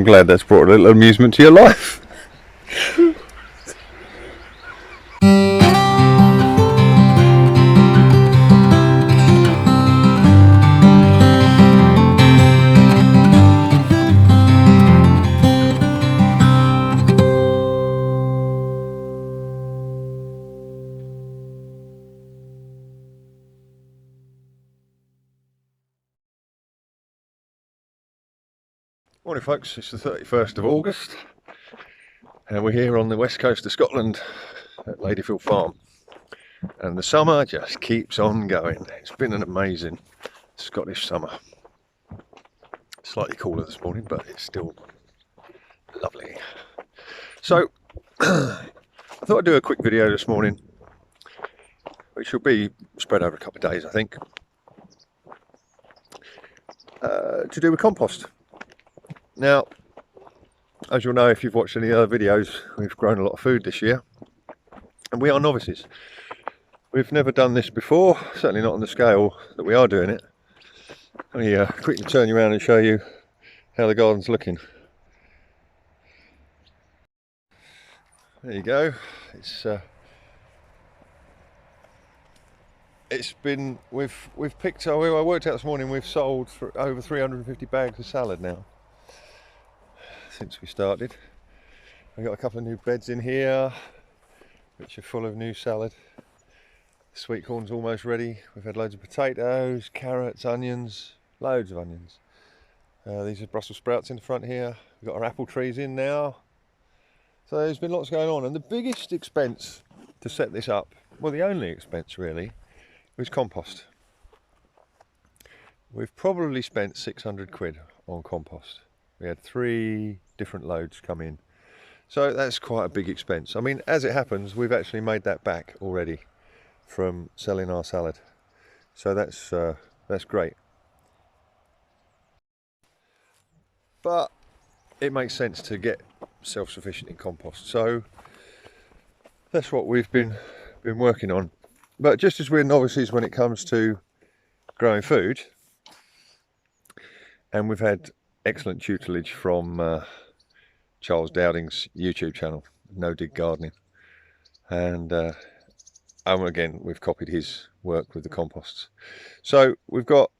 I'm glad that's brought a little amusement to your life. Morning folks, it's the 31st of August and we're here on the west coast of Scotland at Ladyfield Farm, and the summer just keeps on going. It's been an amazing Scottish summer. Slightly cooler this morning, but it's still lovely. So I thought I'd do a quick video this morning, which will be spread over a couple of days I think, to do with compost. Now, as you'll know if you've watched any other videos, we've grown a lot of food this year and we are novices. We've never done this before, certainly not on the scale that we are doing it. Let me quickly turn you around and show you how the garden's looking. There you go. It's been, we've picked, I worked out this morning, we've sold for over 350 bags of salad now since we started. We've got a couple of new beds in here which are full of new salad. The sweet corn's almost ready. We've had loads of potatoes, carrots, onions, loads of onions. These are Brussels sprouts in the front here. We've got our apple trees in now. So there's been lots going on, and the biggest expense to set this up, well the only expense really, was compost. We've probably spent 600 quid on compost. We had 3 different loads come in. So that's quite a big expense. I mean, as it happens, we've actually made that back already from selling our salad. So that's great. But it makes sense to get self-sufficient in compost. So that's what we've been working on. But just as we're novices when it comes to growing food, and we've had excellent tutelage from Charles Dowding's YouTube channel, No Dig Gardening, and again we've copied his work with the composts. So we've got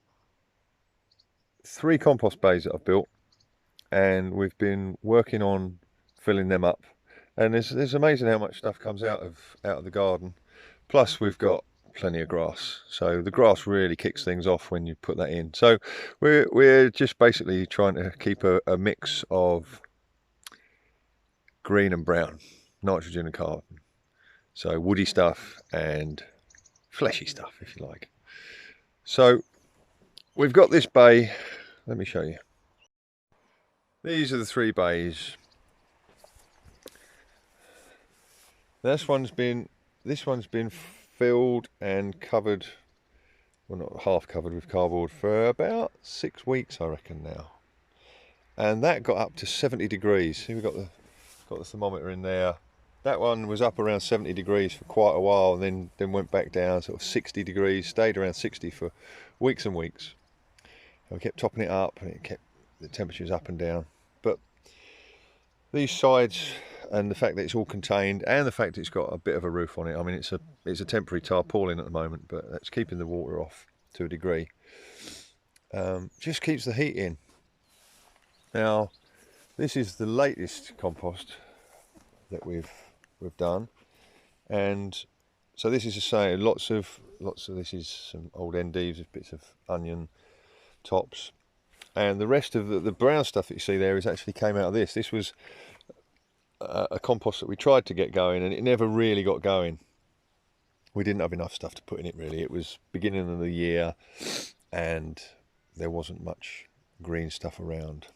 3 compost bays that I've built, and we've been working on filling them up, and it's amazing how much stuff comes out of the garden. Plus we've got plenty of grass, so the grass really kicks things off when you put that in. So we're just basically trying to keep a mix of green and brown, nitrogen and carbon, so woody stuff and fleshy stuff if you like. So we've got this bay, let me show you. These are the 3 bays. This one's been filled and covered, well not half covered with cardboard, for about 6 weeks I reckon now, and that got up to 70 degrees. See, we've got the thermometer in there. That one was up around 70 degrees for quite a while, and then went back down sort of 60 degrees, stayed around 60 for weeks and weeks, and we kept topping it up and it kept the temperatures up and down. But these sides, and the fact that it's all contained, and the fact it's got a bit of a roof on it, I mean it's a temporary tarpaulin at the moment, but that's keeping the water off to a degree, just keeps the heat in. Now this is the latest compost that we've done, and so this is to say lots of this is some old endives, bits of onion tops, and the rest of the brown stuff that you see there is actually came out of this. This was a compost that we tried to get going and it never really got going. We didn't have enough stuff to put in it really. It was beginning of the year and there wasn't much green stuff around.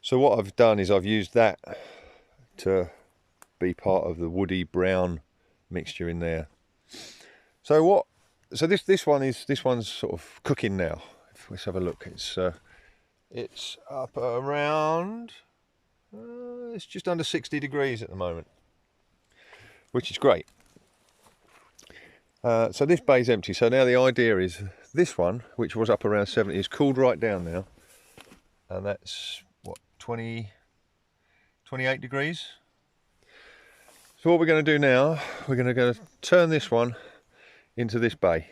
So what I've done is I've used that to be part of the woody brown mixture in there. So this one's sort of cooking now. Let's have a look. It's up around it's just under 60 degrees at the moment, which is great. So this bay's empty. So now the idea is this one, which was up around 70, is cooled right down now, and that's what, 28 degrees. So what we're going to do now, we're going to go turn this one into this bay,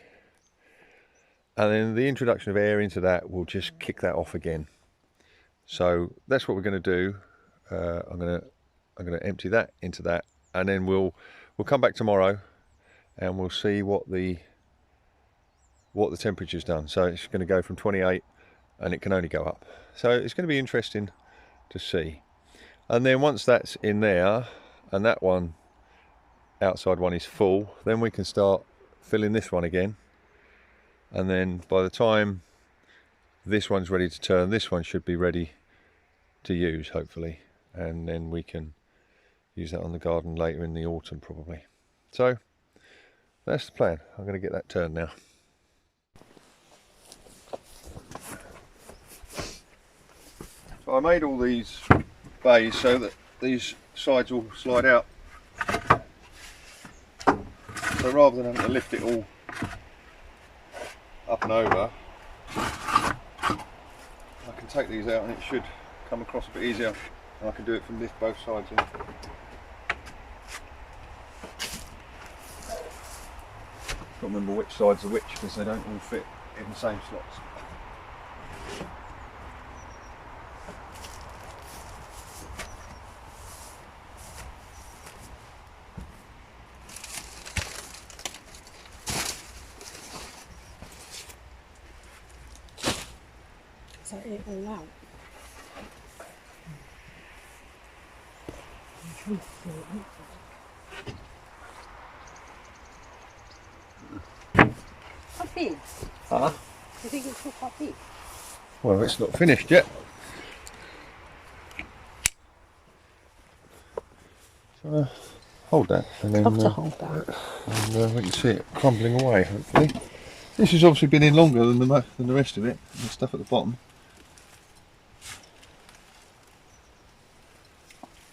and then the introduction of air into that will just kick that off again. So that's what we're going to do. I'm going to empty that into that, and then we'll come back tomorrow and we'll see what the temperature's done. So it's going to go from 28 and it can only go up. So it's going to be interesting to see. And then once that's in there and that one, outside one, is full, then we can start filling this one again. And then by the time this one's ready to turn, this one should be ready to use, hopefully. And then we can use that on the garden later in the autumn probably. So that's the plan. I'm going to get that turned now. So I made all these bays so that these sides will slide out. So rather than having to lift it all up and over, I can take these out and it should come across a bit easier, and I can do it from both sides in. Can't remember which sides are which because they don't all fit in the same slots. Is that it all out? I'm trying to see what it looks like. How big? Huh? Do you think it's all quite big? Well, it's not finished yet. So hold that, and then Love to hold that. and we can see it crumbling away. Hopefully, this has obviously been in longer than the rest of it. The stuff at the bottom.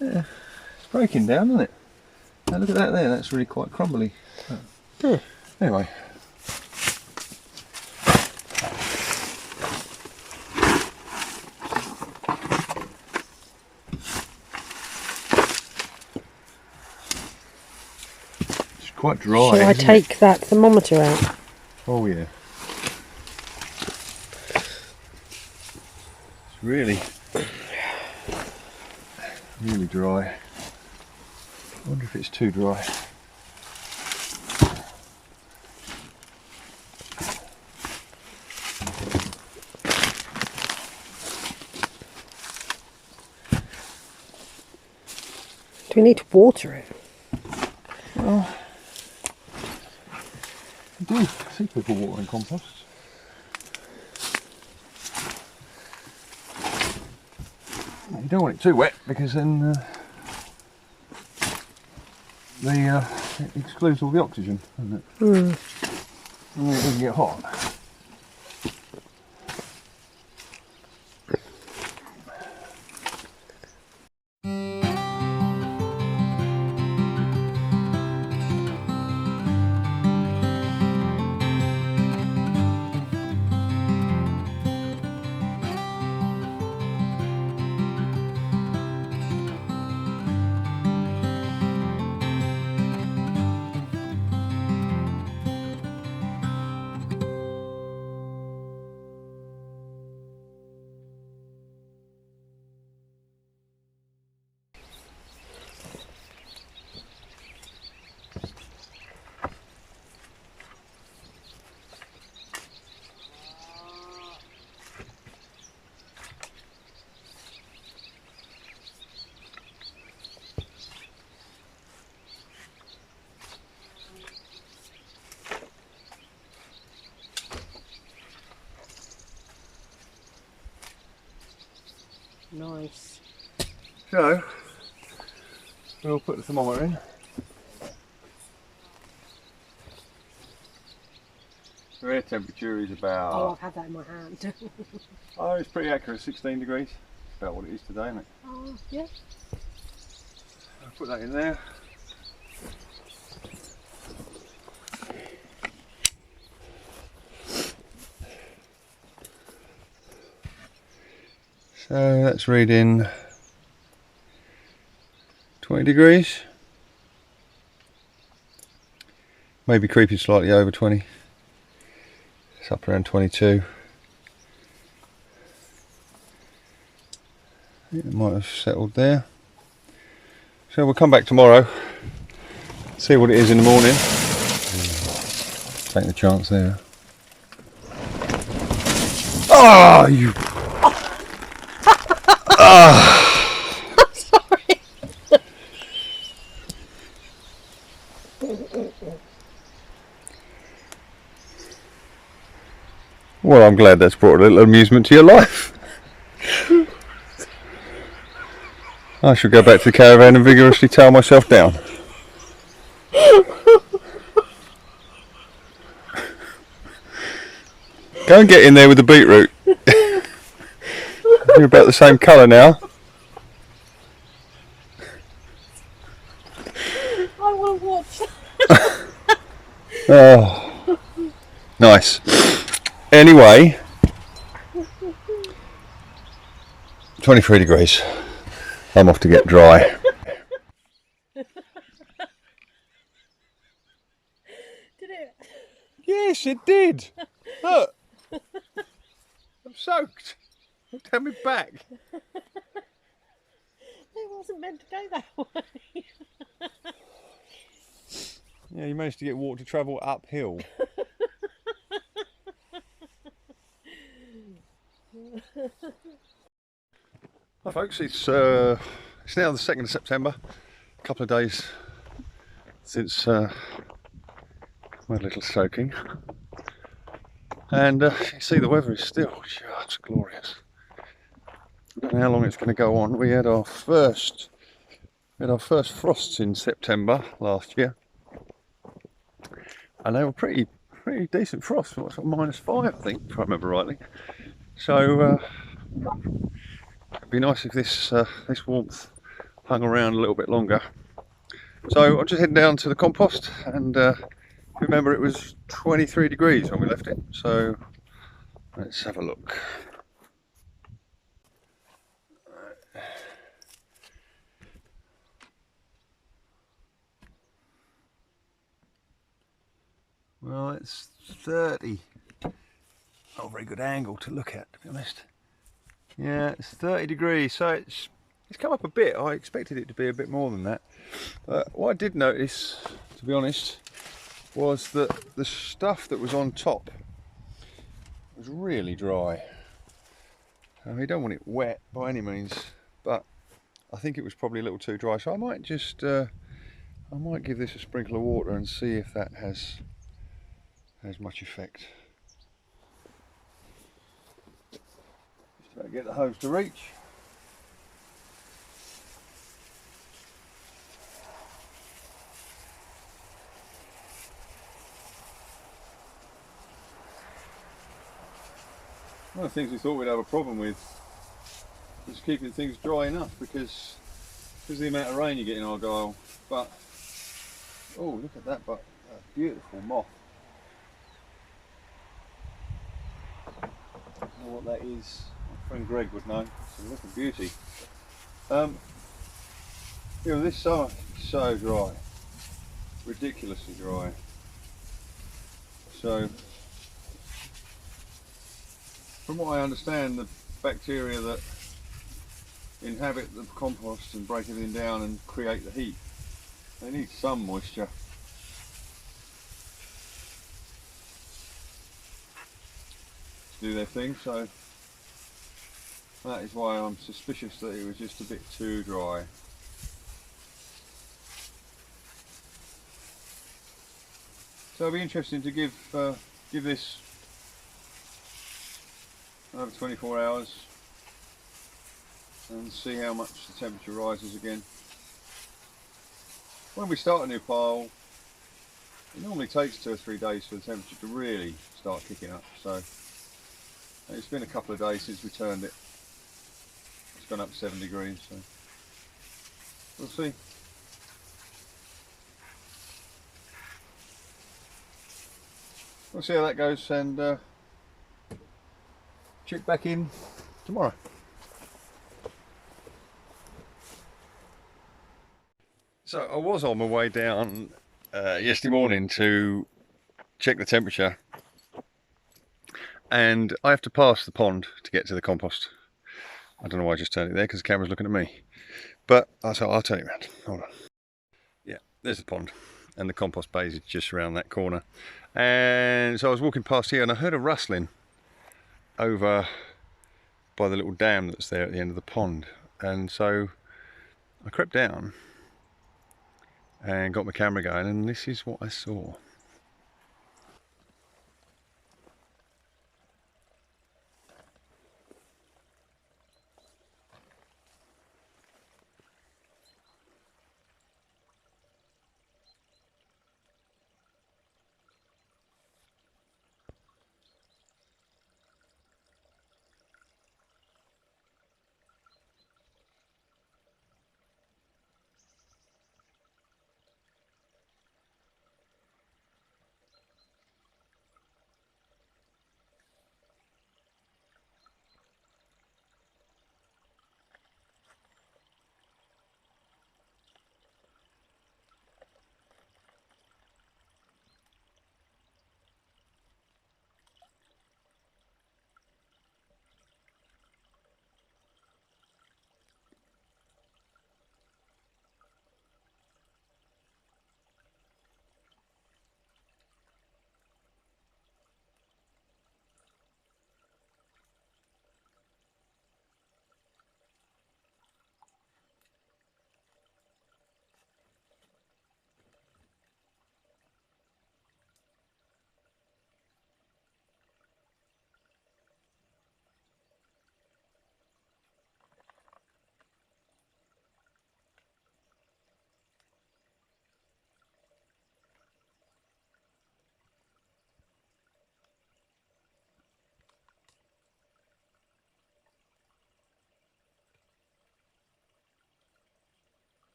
Yeah, it's breaking down, isn't it? Now look at that there. That's really quite crumbly. Yeah. Anyway. Quite dry. Shall I take that thermometer out? Oh yeah. It's really dry. I wonder if it's too dry. Do we need to water it? Well, I do see people watering compost. You don't want it too wet because then it excludes all the oxygen, doesn't it? And then it doesn't get hot. Nice. So, we'll put the thermometer in. The air temperature is about... Oh, I've had that in my hand. Oh, it's pretty accurate, 16 degrees. About what it is today, isn't it? Oh, yeah. I'll put that in there. So that's reading 20 degrees. Maybe creeping slightly over 20. It's up around 22. It might have settled there. So we'll come back tomorrow, see what it is in the morning. Take the chance there. Ah, you. Sorry. Well, I'm glad that's brought a little amusement to your life. I shall go back to the caravan and vigorously tail myself down. Go and get in there with the beetroot. You're about the same colour now. I want to watch. Oh, nice. Anyway, 23 degrees. I'm off to get dry. Did it? Yes, it did. Look, I'm soaked. Look down my back. It wasn't meant to go that way. Yeah, you managed to get water to travel uphill. Hi folks, it's now the 2nd of September. A couple of days since my little soaking. And you can see the weather is still just glorious. I don't know how long it's going to go on. We had our first frosts in September last year, and they were pretty decent frosts. What, sort of -5, I think, if I remember rightly. So it'd be nice if this warmth hung around a little bit longer. So I'm just heading down to the compost, and remember it was 23 degrees when we left it. So let's have a look. Well, it's 30. Not a very good angle to look at, to be honest. Yeah, it's 30 degrees, so it's come up a bit. I expected it to be a bit more than that. What I did notice, to be honest, was that the stuff that was on top was really dry. You don't want it wet by any means, but I think it was probably a little too dry. So I might just, I might give this a sprinkle of water and see if that has much effect. Just about to get the hose to reach. One of the things we thought we'd have a problem with is keeping things dry enough because of the amount of rain you get in Argyle. But oh, look at that! But a beautiful moth. I don't know what that is. My friend Greg would know. It's a little beauty. You know, this summer is so dry, ridiculously dry. So, from what I understand, the bacteria that inhabit the compost and break everything down and create the heat, they need some moisture. To do their thing, so that is why I'm suspicious that it was just a bit too dry. So it'll be interesting to give this another 24 hours and see how much the temperature rises again. When we start a new pile, it normally takes 2 or 3 days for the temperature to really start kicking up. So it's been a couple of days since we turned it. It's gone up 7 degrees, so we'll see. We'll see how that goes, and check back in tomorrow. So I was on my way down yesterday morning to check the temperature, and I have to pass the pond to get to the compost. I don't know why I just turned it there because the camera's looking at me, but I'll turn it around. Hold on. Yeah, there's the pond, and the compost base is just around that corner. And so I was walking past here and I heard a rustling over by the little dam that's there at the end of the pond, and so I crept down and got my camera going, and this is what I saw.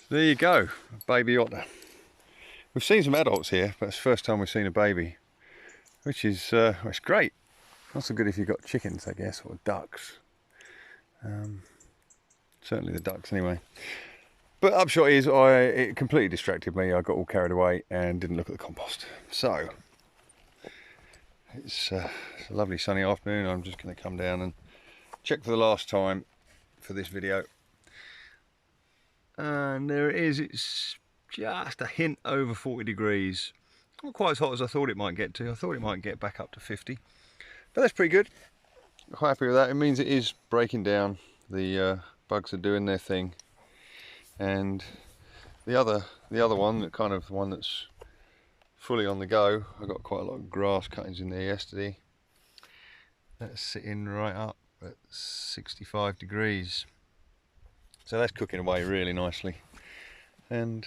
There you go, a baby otter. We've seen some adults here, but it's the first time we've seen a baby, which is it's great. Not so good if you've got chickens, I guess, or ducks. Certainly the ducks, anyway. But upshot is, it completely distracted me. I got all carried away and didn't look at the compost. So it's a lovely sunny afternoon. I'm just going to come down and check for the last time for this video. And there it is. It's just a hint over 40 degrees. Not quite as hot as I thought it might get to. I thought it might get back up to 50, but that's pretty good. Quite happy with that. It means it is breaking down. The bugs are doing their thing, and the other one, the kind of one that's fully on the go, I got quite a lot of grass cuttings in there yesterday. That's sitting right up at 65 degrees, so that's cooking away really nicely. And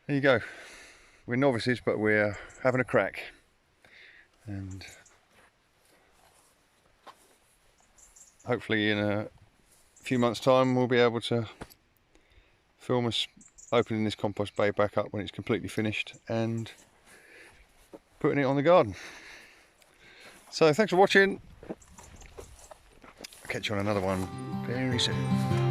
there you go. We're novices, but we're having a crack. And hopefully in a few months' time we'll be able to film us opening this compost bay back up when it's completely finished and putting it on the garden. So thanks for watching. I'll catch you on another one very soon.